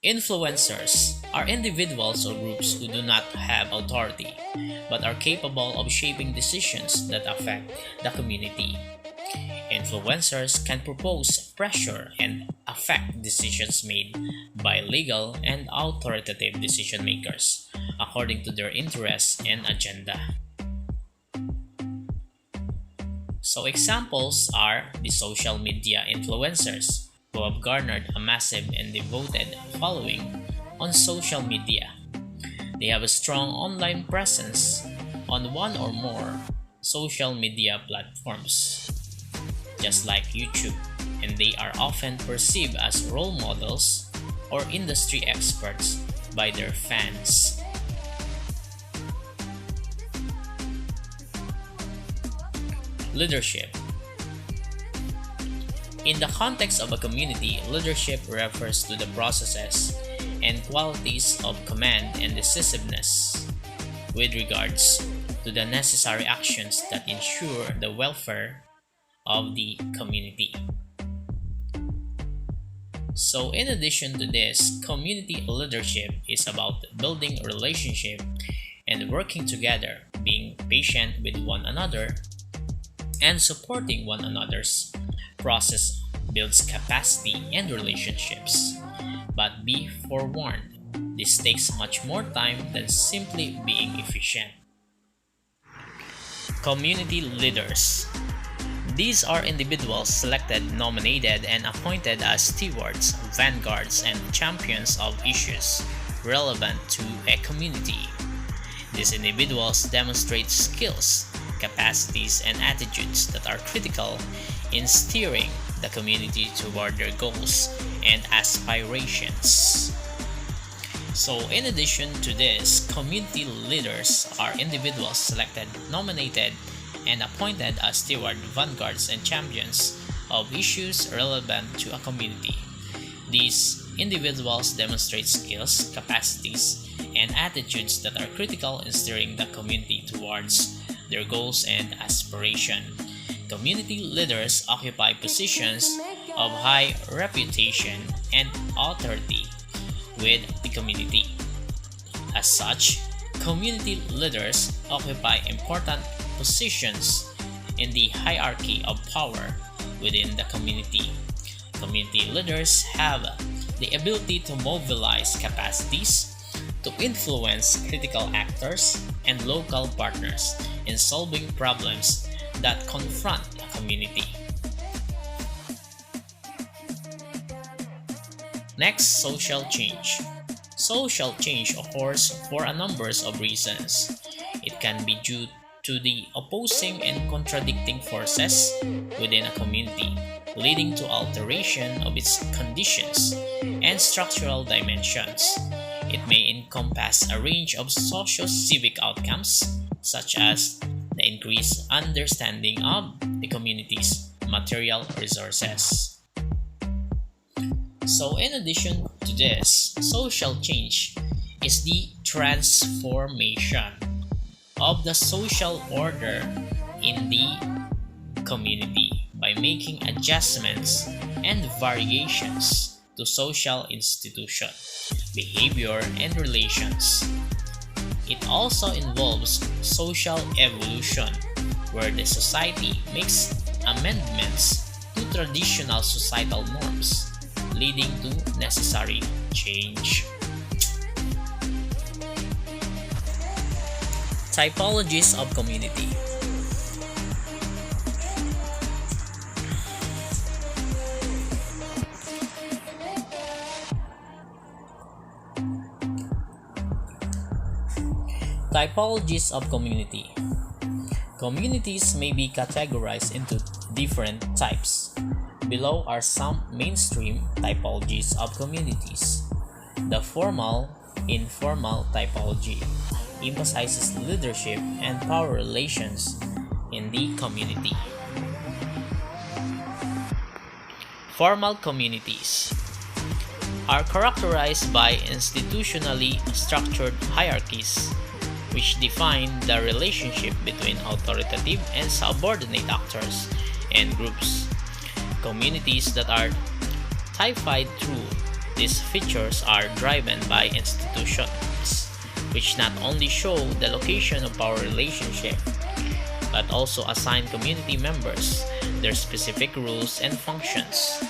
Influencers are individuals or groups who do not have authority but are capable of shaping decisions that affect the community. Influencers can propose pressure and affect decisions made by legal and authoritative decision makers according to their interests and agenda. So examples are the social media influencers who have garnered a massive and devoted following on social media. They have a strong online presence on one or more social media platforms, just like YouTube, and they are often perceived as role models or industry experts by their fans. Leadership. In the context of a community, leadership refers to the processes and qualities of command and decisiveness with regards to the necessary actions that ensure the welfare of the community. So in addition to this, community leadership is about building a relationship and working together, being patient with one another, and supporting one another's process builds capacity and relationships. But be forewarned, this takes much more time than simply being efficient. Community leaders. These are individuals selected, nominated, and appointed as stewards, vanguards, and champions of issues relevant to a community. These individuals demonstrate skills, capacities, and attitudes that are critical in steering the community toward their goals and aspirations. So, in addition to this, community leaders are individuals selected, nominated, and appointed as steward, vanguards, and champions of issues relevant to a community. These individuals demonstrate skills, capacities, and attitudes that are critical in steering the community towards their goals and aspiration. Community leaders occupy positions of high reputation and authority with the community. As such, community leaders occupy important positions in the hierarchy of power within the community. Community leaders have the ability to mobilize capacities to influence critical actors and local partners in solving problems that confront the community. Next, social change. Social change occurs for a number of reasons. It can be due to the opposing and contradicting forces within a community, leading to alteration of its conditions and structural dimensions. It may encompass a range of socio-civic outcomes, such as the increased understanding of the community's material resources. So, in addition to this, social change is the transformation of the social order in the community by making adjustments and variations to social institution, behavior, and relations. It also involves social evolution, where the society makes amendments to traditional societal norms, leading to necessary change. Typologies of community. Typologies of community. Communities may be categorized into different types. Below are some mainstream typologies of communities. The formal, informal typology emphasizes leadership and power relations in the community. Formal communities are characterized by institutionally structured hierarchies which define the relationship between authoritative and subordinate actors and groups. Communities that are typified through These features are driven by institutions, which not only show the location of our relationship, but also assign community members their specific rules and functions.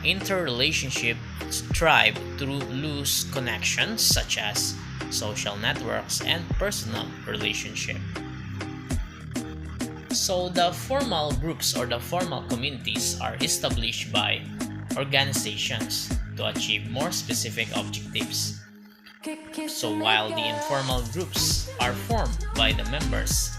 Interrelationships thrive through loose connections such as social networks and personal relationships. So the formal groups or the formal communities are established by organizations to achieve more specific objectives. So while the informal groups are formed by the members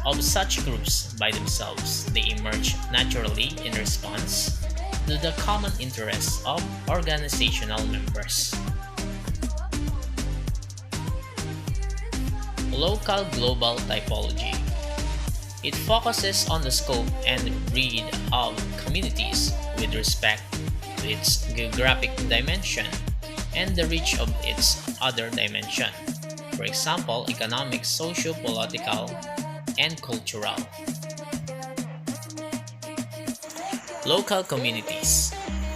of such groups by themselves, they emerge naturally in response to the common interests of organizational members. Local global typology. It focuses on the scope and breadth of communities with respect to its geographic dimension and the reach of its other dimension, for example, economic, socio-political, and cultural. Local communities.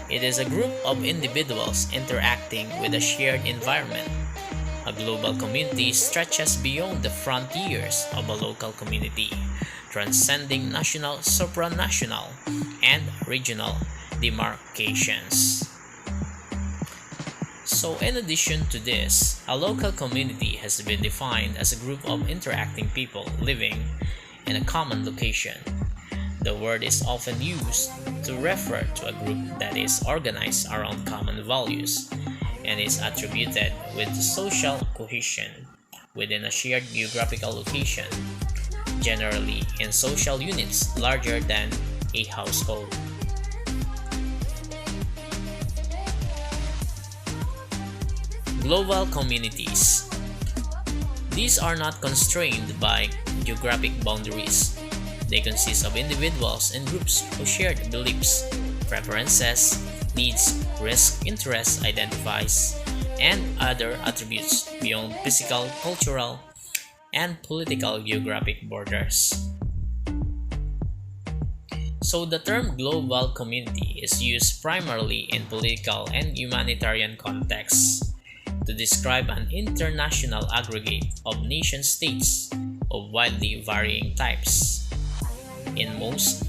It is a group of individuals interacting with a shared environment. A global community stretches beyond the frontiers of a local community, transcending national, supranational, and regional demarcations. So in addition to this, a local community has been defined as a group of interacting people living in a common location. The word is often used to refer to a group that is organized around common values and is attributed with social cohesion within a shared geographical location, generally in social units larger than a household. Global communities. These are not constrained by geographic boundaries. They consist of individuals and groups who share beliefs, preferences, needs, risks, interests, identifies, and other attributes beyond physical, cultural, and political geographic borders. So the term global community is used primarily in political and humanitarian contexts to describe an international aggregate of nation-states of widely varying types. In most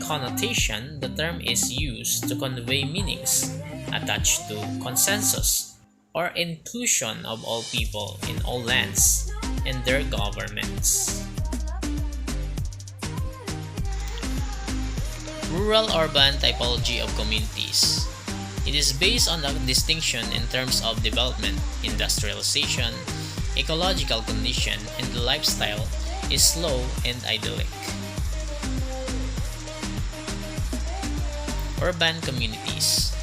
connotation, the term is used to convey meanings attached to consensus or inclusion of all people in all lands and their governments. Rural-urban typology of communities. It is based on the distinction in terms of development, industrialization, ecological condition, and the lifestyle is slow and idyllic. Urban communities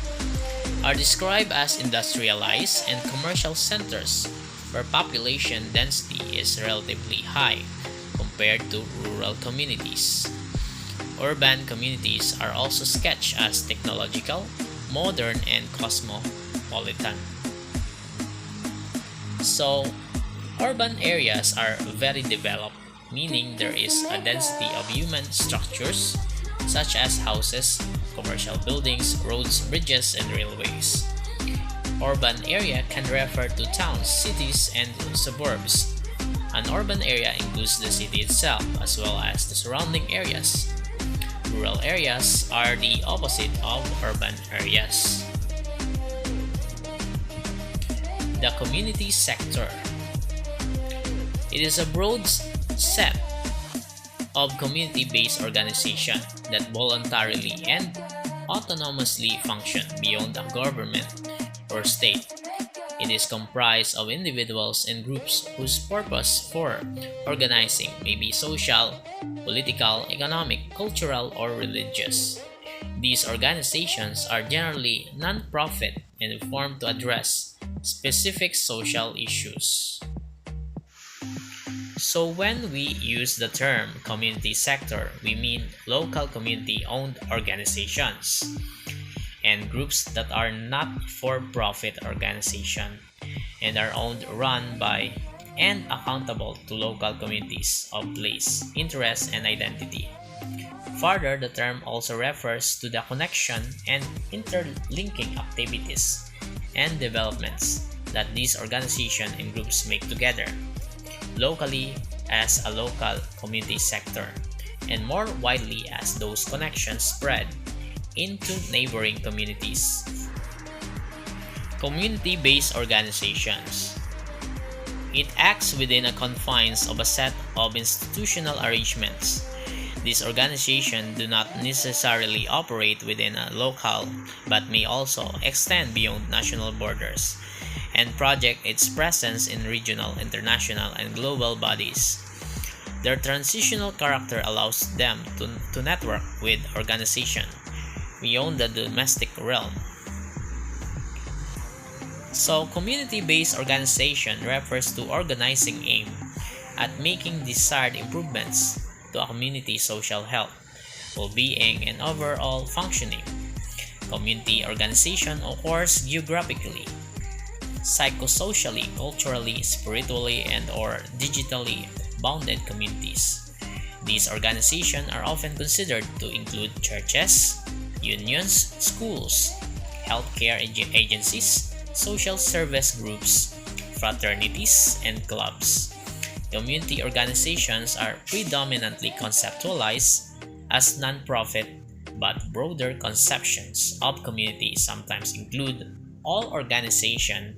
are described as industrialized and commercial centers where population density is relatively high compared to rural communities. Urban communities are also sketched as technological, modern, and cosmopolitan. So, urban areas are very developed, meaning there is a density of human structures such as houses, commercial buildings, roads, bridges, and railways. Urban area can refer to towns, cities, and suburbs. An urban area includes the city itself as well as the surrounding areas. Rural areas are the opposite of urban areas. The community sector. It is a broad set of community-based organizations that voluntarily and autonomously function beyond the government or state. It is comprised of individuals and groups whose purpose for organizing may be social, political, economic, cultural, or religious. These organizations are generally non-profit and formed to address specific social issues. So when we use the term community sector, we mean local community-owned organizations and groups that are not for-profit organizations and are owned, run by, and accountable to local communities of place, interest, and identity. Further, the term also refers to the connection and interlinking activities and developments that these organizations and groups make together, locally as a local community sector, and more widely as those connections spread into neighboring communities. Community-based organizations. It acts within the confines of a set of institutional arrangements. These organizations do not necessarily operate within a locale but may also extend beyond national borders and project its presence in regional, international, and global bodies. Their transitional character allows them to network with organizations beyond the domestic realm. So, community-based organization refers to organizing aimed at making desired improvements to a community's social health, well-being, and overall functioning. Community organization occurs geographically, psychosocially, culturally, spiritually, and/or digitally bounded communities. These organizations are often considered to include churches, unions, schools, healthcare agencies, social service groups, fraternities, and clubs. Community organizations are predominantly conceptualized as non-profit, but broader conceptions of community sometimes include all organizations,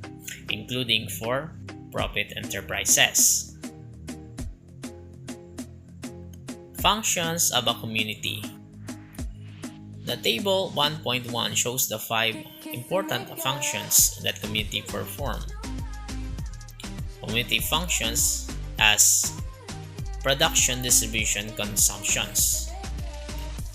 including for-profit enterprises. Functions of a community. The table 1.1 shows the 5 important functions that community perform. Community functions as production, distribution, consumptions.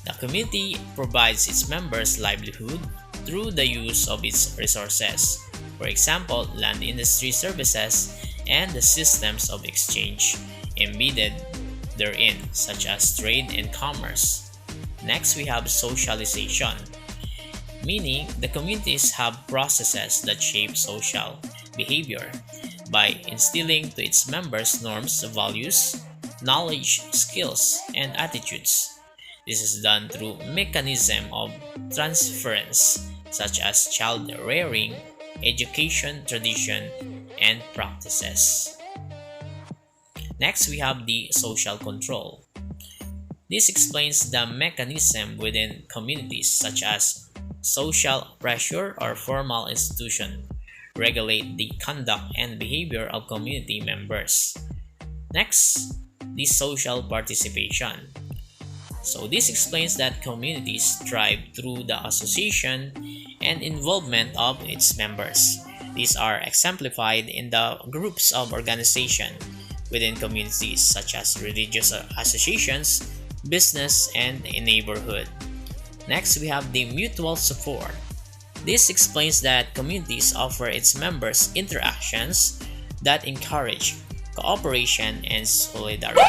The community provides its members livelihood through the use of its resources, for example, land industry services and the systems of exchange embedded therein, such as trade and commerce. Next, we have socialization, meaning the communities have processes that shape social behavior by instilling to its members norms, values, knowledge, skills, and attitudes. This is done through mechanism of transference such as child rearing, education, tradition, and practices. Next, we have the social control. This explains the mechanism within communities such as social pressure or formal institution regulate the conduct and behavior of community members. Next, the social participation. So this explains that communities thrive through the association and involvement of its members. These are exemplified in the groups of organization within communities such as religious associations, business, and a neighborhood. Next, we have the mutual support. This explains that communities offer its members interactions that encourage cooperation and solidarity.